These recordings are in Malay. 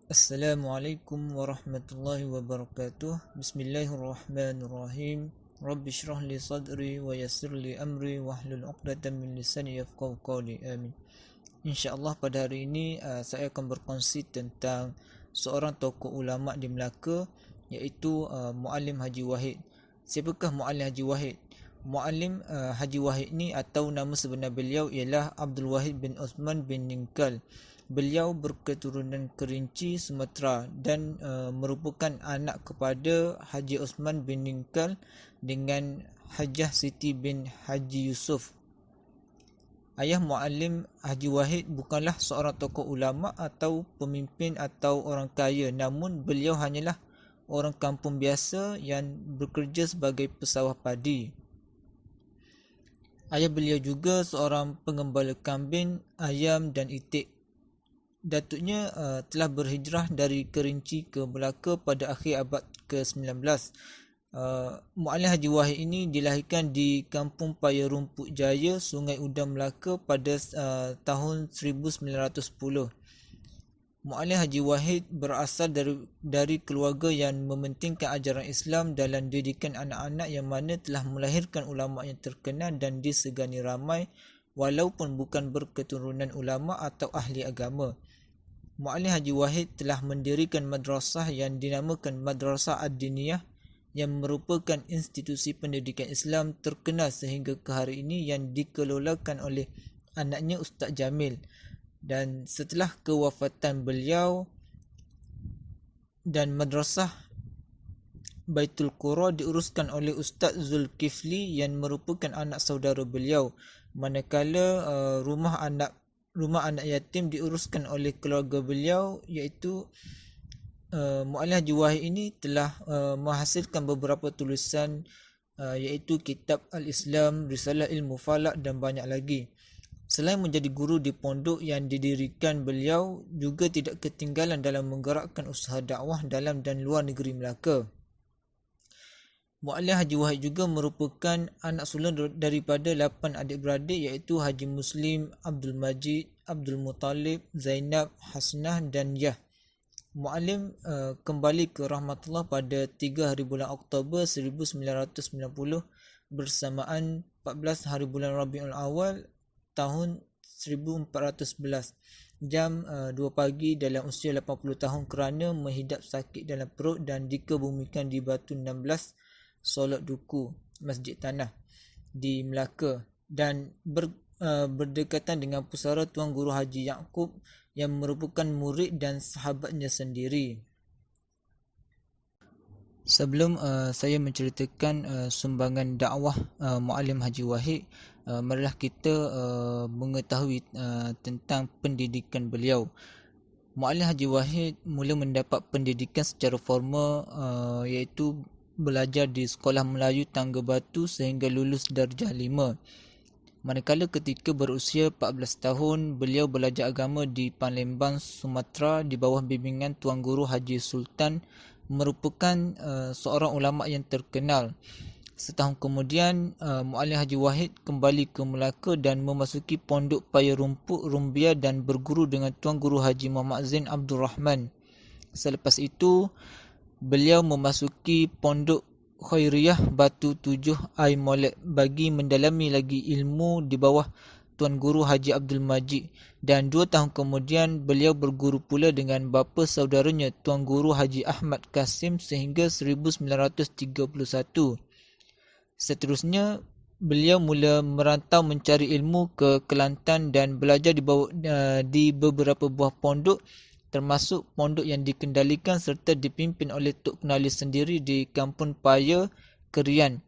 Assalamualaikum warahmatullahi wabarakatuh. Bismillahirrahmanirrahim. Rabbi shrah li sadri wa yassir li amri wahlul 'uqdatam min lisani yafqahu qawli. Amin. InsyaAllah pada hari ini saya akan berkongsi tentang seorang tokoh ulama di Melaka, iaitu Muallim Haji Wahid. Siapakah Muallim Haji Wahid? Muallim Haji Wahid ni atau nama sebenar beliau ialah Abdul Wahid bin Osman bin Ningkal. Beliau berketurunan Kerinci, Sumatera dan merupakan anak kepada Haji Osman bin Ningkal dengan Hajah Siti bin Haji Yusuf. Ayah Muallim Haji Wahid bukanlah seorang tokoh ulama atau pemimpin atau orang kaya, namun beliau hanyalah orang kampung biasa yang bekerja sebagai pesawah padi. Ayah beliau juga seorang pengembala kambing, ayam dan itik. Datuknya telah berhijrah dari Kerinci ke Melaka pada akhir abad ke-19. Muallim Haji Wahid ini dilahirkan di Kampung Paya Rumput Jaya, Sungai Udang, Melaka pada tahun 1910. Muallim Haji Wahid berasal dari keluarga yang mementingkan ajaran Islam dalam didikan anak-anak, yang mana telah melahirkan ulama yang terkenal dan disegani ramai walaupun bukan berketurunan ulama atau ahli agama. Muallim Haji Wahid telah mendirikan madrasah yang dinamakan Madrasah Ad-Diniyah, yang merupakan institusi pendidikan Islam terkenal sehingga ke hari ini, yang dikelolakan oleh anaknya Ustaz Jamil. Dan setelah kewafatan beliau, dan Madrasah Baitul Qura diuruskan oleh Ustaz Zulkifli yang merupakan anak saudara beliau, manakala rumah anak yatim diuruskan oleh keluarga beliau, iaitu Muallim Haji Wahid ini telah menghasilkan beberapa tulisan, iaitu Kitab Al-Islam, Risalah Ilmu Falak dan banyak lagi. Selain menjadi guru di pondok yang didirikan beliau, juga tidak ketinggalan dalam menggerakkan usaha dakwah dalam dan luar negeri Melaka. Muallim Haji Wahid juga merupakan anak sulung daripada 8 adik-beradik, iaitu Haji Muslim, Abdul Majid, Abdul Muttalib, Zainab, Hasnah dan Yah. Muallim kembali ke rahmatullah pada 3 hari bulan Oktober 1990 bersamaan 14 hari bulan Rabiul Awal tahun 1411 jam 2 pagi dalam usia 80 tahun kerana menghidap sakit dalam perut dan dikebumikan di Batu 16 Solok Duku, Masjid Tanah di Melaka, dan berdekatan dengan pusara Tuan Guru Haji Yaakob yang merupakan murid dan sahabatnya sendiri. Sebelum saya menceritakan sumbangan dakwah Muallim Haji Wahid, marilah kita mengetahui tentang pendidikan beliau. Muallim Haji Wahid mula mendapat pendidikan secara formal, iaitu belajar di Sekolah Melayu Tangga Batu sehingga lulus darjah 5. Manakala ketika berusia 14 tahun, beliau belajar agama di Palembang, Sumatera di bawah bimbingan Tuan Guru Haji Sultan, merupakan seorang ulama yang terkenal. Setahun kemudian, Muallim Haji Wahid kembali ke Melaka dan memasuki Pondok Paya Rumput Rumbia dan berguru dengan Tuan Guru Haji Muhammad Zain Abdul Rahman. Selepas itu, beliau memasuki Pondok Khairiyah Batu 7 Ai Molek bagi mendalami lagi ilmu di bawah Tuan Guru Haji Abdul Majid, dan 2 tahun kemudian beliau berguru pula dengan bapa saudaranya Tuan Guru Haji Ahmad Kasim sehingga 1931. Seterusnya, beliau mula merantau mencari ilmu ke Kelantan dan belajar di beberapa buah pondok, termasuk pondok yang dikendalikan serta dipimpin oleh Tok Kenali sendiri di Kampung Paya, Kerian.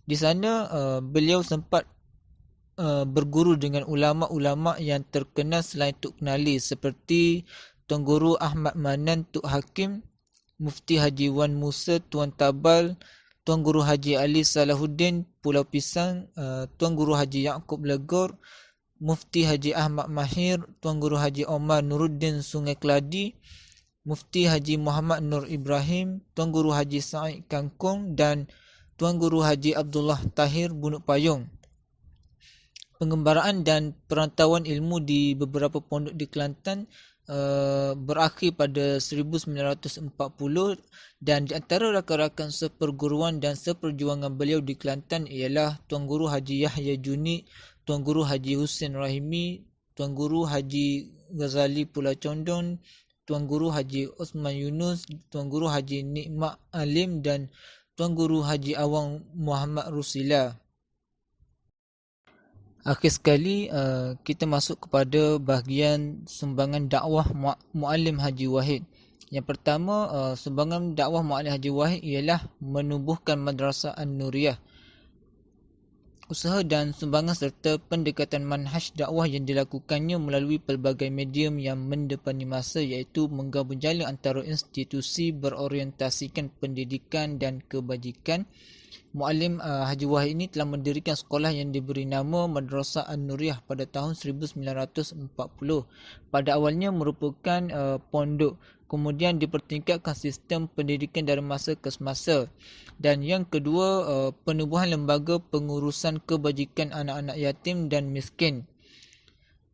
Di sana beliau sempat berguru dengan ulama-ulama yang terkenal selain Tok Kenali seperti Tuan Guru Ahmad Manan Tok Hakim, Mufti Haji Wan Musa Tuan Tabal, Tuan Guru Haji Ali Salahuddin Pulau Pisang, Tuan Guru Haji Yaakob Legor, Mufti Haji Ahmad Mahir, Tuan Guru Haji Omar Nuruddin Sungai Keladi, Mufti Haji Muhammad Nur Ibrahim, Tuan Guru Haji Said Kangkung dan Tuan Guru Haji Abdullah Tahir Bunuk Payung. Pengembaraan dan perantauan ilmu di beberapa pondok di Kelantan berakhir pada 1940, dan di antara rakan-rakan seperguruan dan seperjuangan beliau di Kelantan ialah Tuan Guru Haji Yahya Junid, Tuan Guru Haji Hussein Rahimi, Tuan Guru Haji Ghazali Pulau Condon, Tuan Guru Haji Osman Yunus, Tuan Guru Haji Nikmat Alim dan Tuan Guru Haji Awang Muhammad Rusila. Akhir sekali, kita masuk kepada bahagian sumbangan dakwah Muallim Haji Wahid. Yang pertama, sumbangan dakwah Muallim Haji Wahid ialah menubuhkan Madrasah An-Nuriyah. Usaha dan sumbangan serta pendekatan manhaj dakwah yang dilakukannya melalui pelbagai medium yang mendepani masa, iaitu menggabung jala antara institusi berorientasikan pendidikan dan kebajikan. Muallim Haji Wahid ini telah mendirikan sekolah yang diberi nama Madrasah An-Nuriyah pada tahun 1940. Pada awalnya merupakan pondok, kemudian dipertingkatkan sistem pendidikan dari masa ke semasa. Dan yang kedua, penubuhan lembaga pengurusan kebajikan anak-anak yatim dan miskin.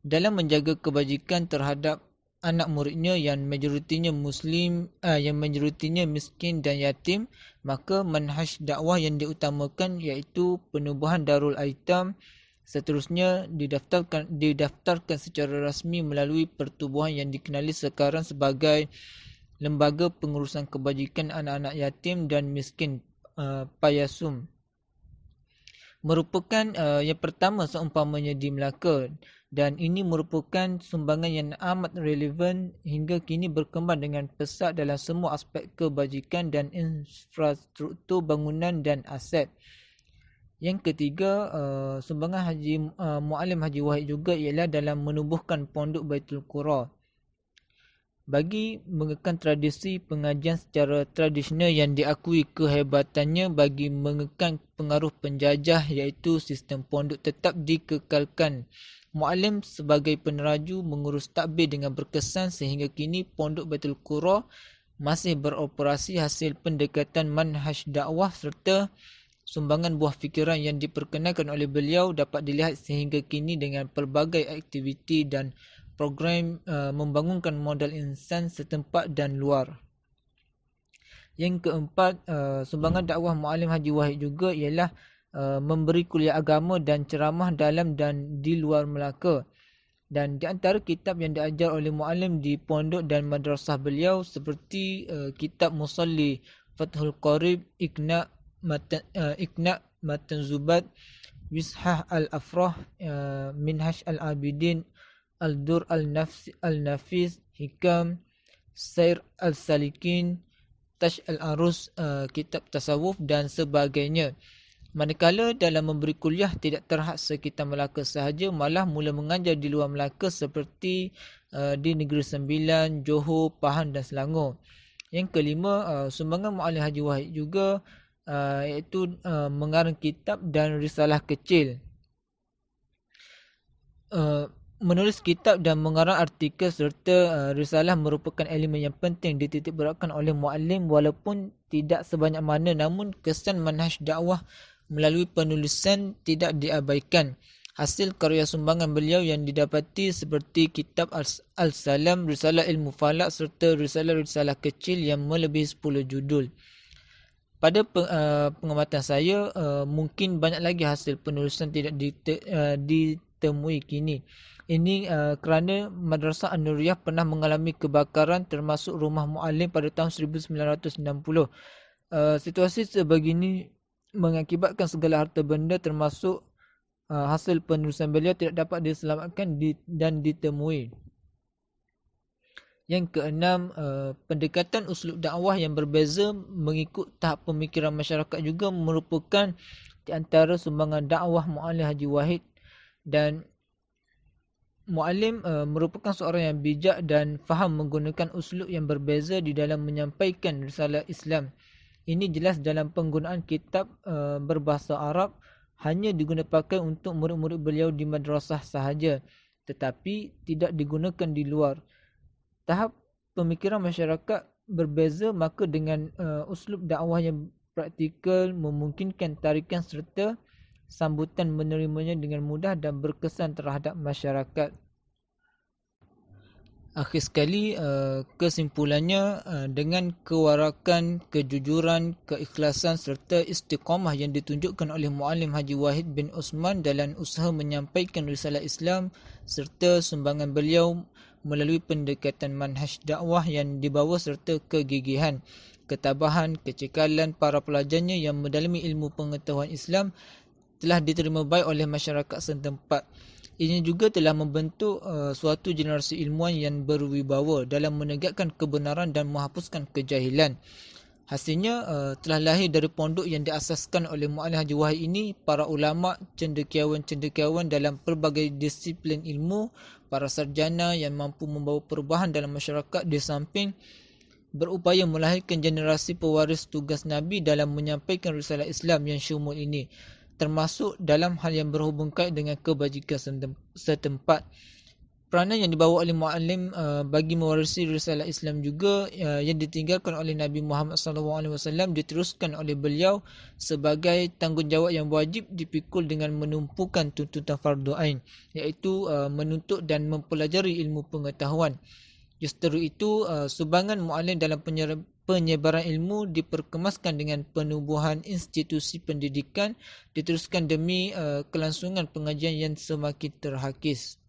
Dalam menjaga kebajikan terhadap anak muridnya yang majoritinya Muslim, yang majoritinya miskin dan yatim, maka manhaj dakwah yang diutamakan iaitu penubuhan Darul Aitam. Seterusnya didaftarkan secara rasmi melalui pertubuhan yang dikenali sekarang sebagai Lembaga Pengurusan Kebajikan Anak-anak Yatim dan Miskin, Payasum. Merupakan yang pertama seumpamanya di Melaka, dan ini merupakan sumbangan yang amat relevan hingga kini berkembang dengan pesat dalam semua aspek kebajikan dan infrastruktur bangunan dan aset. Yang ketiga, sumbangan Muallim Haji Wahid juga ialah dalam menubuhkan Pondok Baitul Qura. Bagi mengekang tradisi pengajian secara tradisional yang diakui kehebatannya, bagi mengekang pengaruh penjajah iaitu sistem pondok tetap dikekalkan. Muallim sebagai peneraju mengurus takbir dengan berkesan sehingga kini Pondok Baitul Qura masih beroperasi hasil pendekatan manhaj dakwah serta sumbangan buah fikiran yang diperkenalkan oleh beliau dapat dilihat sehingga kini dengan pelbagai aktiviti dan program membangunkan modal insan setempat dan luar. Yang keempat, sumbangan dakwah Muallim Haji Wahid juga ialah memberi kuliah agama dan ceramah dalam dan di luar Melaka. Dan di antara kitab yang diajar oleh Muallim di pondok dan madrasah beliau seperti kitab Musalli, Fathul Qarib, Iqna' Matan Zubat, Wishah Al-Afrah, Minhaj Al-Abidin, Al-Dur Al-Nafis, Hikam, Sair Al-Salikin, Tash Al-Arus, kitab tasawuf dan sebagainya. Manakala dalam memberi kuliah tidak terhad sekitar Melaka sahaja, malah mula mengajar di luar Melaka seperti di Negeri Sembilan, Johor, Pahang dan Selangor. Yang kelima, sumbangan Muallim Haji Wahid juga iaitu mengarang kitab dan risalah kecil. Menulis kitab dan mengarang artikel serta risalah merupakan elemen yang penting dititikberatkan oleh Muallim, walaupun tidak sebanyak mana, namun kesan manhaj dakwah melalui penulisan tidak diabaikan. Hasil karya sumbangan beliau yang didapati seperti kitab Al-Salam, Risalah Ilmu Falak serta risalah-risalah kecil yang melebihi 10 judul. Pada pengamatan saya, mungkin banyak lagi hasil penulisan tidak ditemui kini. Ini kerana Madrasah An-Nuriyah pernah mengalami kebakaran termasuk rumah Muallim pada tahun 1960. Situasi sebegini mengakibatkan segala harta benda termasuk hasil penulisan beliau tidak dapat diselamatkan dan ditemui. Yang keenam, pendekatan uslub dakwah yang berbeza mengikut tahap pemikiran masyarakat juga merupakan di antara sumbangan dakwah Muallim Haji Wahid. Dan Muallim merupakan seorang yang bijak dan faham menggunakan uslub yang berbeza di dalam menyampaikan risalah Islam. Ini jelas dalam penggunaan kitab berbahasa Arab hanya digunakan untuk murid-murid beliau di madrasah sahaja, tetapi tidak digunakan di luar. Tahap pemikiran masyarakat berbeza, maka dengan uslub dakwah yang praktikal memungkinkan tarikan serta sambutan menerimanya dengan mudah dan berkesan terhadap masyarakat. Akhir sekali, kesimpulannya, dengan kewarakan, kejujuran, keikhlasan serta istiqamah yang ditunjukkan oleh Muallim Haji Wahid bin Osman dalam usaha menyampaikan risalah Islam serta sumbangan beliau melalui pendekatan manhaj dakwah yang dibawa serta kegigihan, ketabahan, kecekalan para pelajarnya yang mendalami ilmu pengetahuan Islam telah diterima baik oleh masyarakat setempat. Ini juga telah membentuk suatu generasi ilmuwan yang berwibawa dalam menegakkan kebenaran dan menghapuskan kejahilan. Hasilnya telah lahir dari pondok yang diasaskan oleh Muallim Haji Wahid ini para ulama, cendekiawan-cendekiawan dalam pelbagai disiplin ilmu, para sarjana yang mampu membawa perubahan dalam masyarakat di samping berupaya melahirkan generasi pewaris tugas Nabi dalam menyampaikan risalah Islam yang syumul ini, termasuk dalam hal yang berhubung kait dengan kebajikan setempat. Peranan yang dibawa oleh Muallim bagi mewarisi risalah Islam juga yang ditinggalkan oleh Nabi Muhammad SAW diteruskan oleh beliau sebagai tanggungjawab yang wajib dipikul dengan menumpukan tuntutan fardu ain, iaitu menuntut dan mempelajari ilmu pengetahuan. Justru itu, sumbangan Muallim dalam penyebaran ilmu diperkemaskan dengan penubuhan institusi pendidikan, diteruskan demi kelangsungan pengajian yang semakin terhakis.